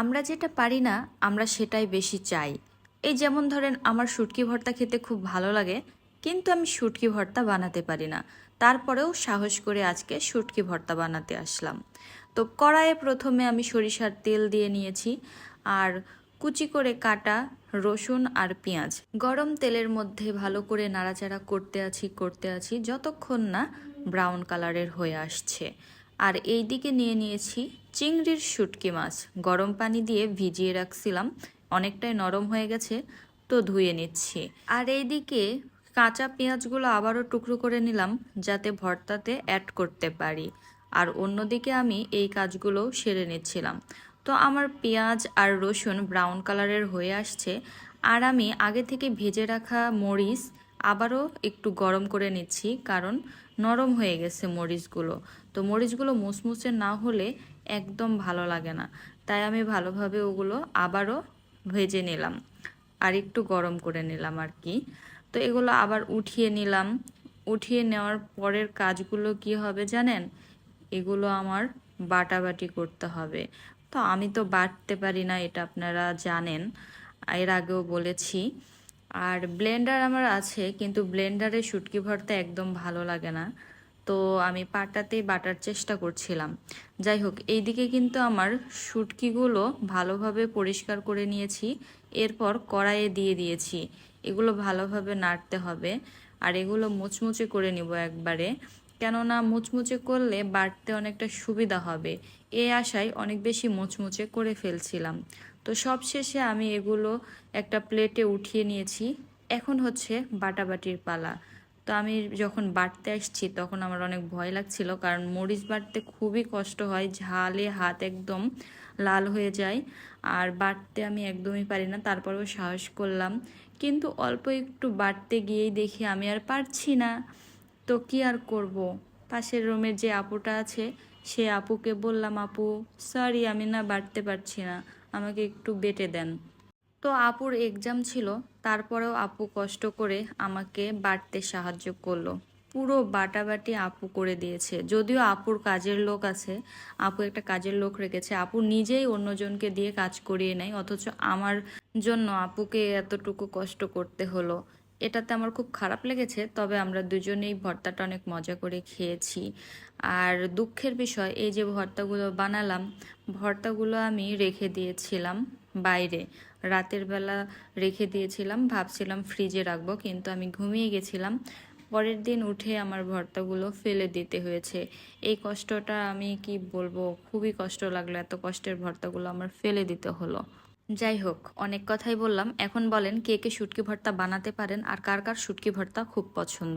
আমরা যেটা পারি না আমরা সেটাই বেশি চাই। এই যেমন ধরেন আমার শুটকি ভর্তা খেতে খুব ভালো লাগে, কিন্তু আমি শুটকি ভর্তা বানাতে পারি না। তারপরেও সাহস করে আজকে শুটকি ভর্তা বানাতে আসলাম। তো কড়াইয়ে প্রথমে আমি সরিষার তেল দিয়ে নিয়েছি, আর কুচি করে কাটা রসুন আর পেঁয়াজ গরম তেলের মধ্যে ভালো করে নাড়াচাড়া করতে আছি যতক্ষণ না ব্রাউন কালারের হয়ে আসছে। আর এই দিকে নিয়ে নিয়েছি চিংড়ির শুটকি মাছ, গরম পানি দিয়ে ভিজিয়ে রাখছিলাম, অনেকটাই নরম হয়ে গেছে, তো ধুয়ে নিচ্ছি। আর এইদিকে কাঁচা পেঁয়াজগুলো আবারও টুকরো করে নিলাম যাতে ভর্তাতে অ্যাড করতে পারি। আর অন্যদিকে আমি এই কাজগুলো সেরে নিচ্ছিলাম। তো আমার পেঁয়াজ আর রসুন ব্রাউন কালারের হয়ে আসছে, আর আমি আগে থেকে ভেজে রাখা মরিচ আবারও একটু গরম করে নিচ্ছি, কারণ নরম হয়ে গেছে মরিচগুলো। তো মরিচগুলো মুচমুচে না হলে একদম ভালো লাগে না, তাই আমি ভালোভাবে ওগুলো আবারও ভেজে নিলাম আর একটু গরম করে নিলাম আর কি। তো এগুলো আবার উঠিয়ে নিলাম। উঠিয়ে নেওয়ার পরের কাজগুলো কি হবে জানেন? এগুলো আমার বাটাবাটি করতে হবে। তো আমি তো বাটতে পারি না, এটা আপনারা জানেন, এর আগেও বলেছি। আর ব্লেন্ডার আমার আছে, কিন্তু ব্লেন্ডারে শুটকি ভর্তা একদম ভালো লাগে না, তো আমি পাটাতেই বাটার চেষ্টা করছিলাম। যাই হোক, এইদিকে কিন্তু আমার শুটকিগুলো ভালোভাবে পরিষ্কার করে নিয়েছি, এরপর কড়াইয়ে দিয়ে দিয়েছি। এগুলো ভালোভাবে নাড়তে হবে, আর এগুলো মুচমুচে করে নিব একবারে, কেননা মুচমুচে করলে বাটতে অনেকটা সুবিধা হবে। এই আশায় অনেক বেশি মুচমুচে করে ফেলছিলাম। তো সবশেষে আমি এগুলো একটা প্লেটে উঠিয়ে নিয়েছি। এখন হচ্ছে বাটাবাটির পালা। তো আমি যখন বাটতে আসছি তখন আমার অনেক ভয় লাগছিল, কারণ মরিচ বাটতে খুবই কষ্ট হয়, ঝালে হাত একদম লাল হয়ে যায়। আর বাটতে আমি একদমই পারি না, তারপরেও সাহস করলাম। কিন্তু অল্প একটু বাটতে গিয়েই দেখি আমি আর পারছি না। তো কি আর করব, পাশের রুমের যে আপুটা আছে সে আপুকে বললাম, আপু সরি, আমি না বাটতে পারছি না, আমাকে একটু বেটে দেন। তো আপুর এক্সাম ছিল, তারপরেও আপু কষ্ট করে আমাকে বাটতে সাহায্য করলো। পুরো বাটাবাটি আপু করে দিয়েছে, যদিও আপুর কাজের লোক আছে, আপু একটা কাজের লোক রেখেছে, আপু নিজেই অন্যজনকে দিয়ে কাজ করিয়ে নেয়, অথচ আমার জন্য আপুকে এতটুকু কষ্ট করতে হলো। এটাতে আমার খুব খারাপ লেগেছে, তবে আমরা দুজনেই ভর্তাটা অনেক মজা করে খেয়েছি। আর দুঃখের বিষয়, এই যে ভর্তাগুলো বানালাম, ভর্তাগুলো আমি রেখে দিয়েছিলাম বাইরে, রাতের বেলা রেখে দিয়েছিলাম, ভাবছিলাম ফ্রিজে রাখবো, কিন্তু আমি ঘুমিয়ে গেছিলাম। পরের দিন উঠে আমার ভর্তাগুলো ফেলে দিতে হয়েছে। এই কষ্টটা আমি কি বলবো, খুবই কষ্ট লাগলো, এত কষ্টের ভর্তাগুলো আমার ফেলে দিতে হলো। যাই হোক, অনেক কথাই বললাম, এখন বলেন কে কে শুটকি ভর্তা বানাতে পারেন আর কার কার শুটকি ভর্তা খুব পছন্দ।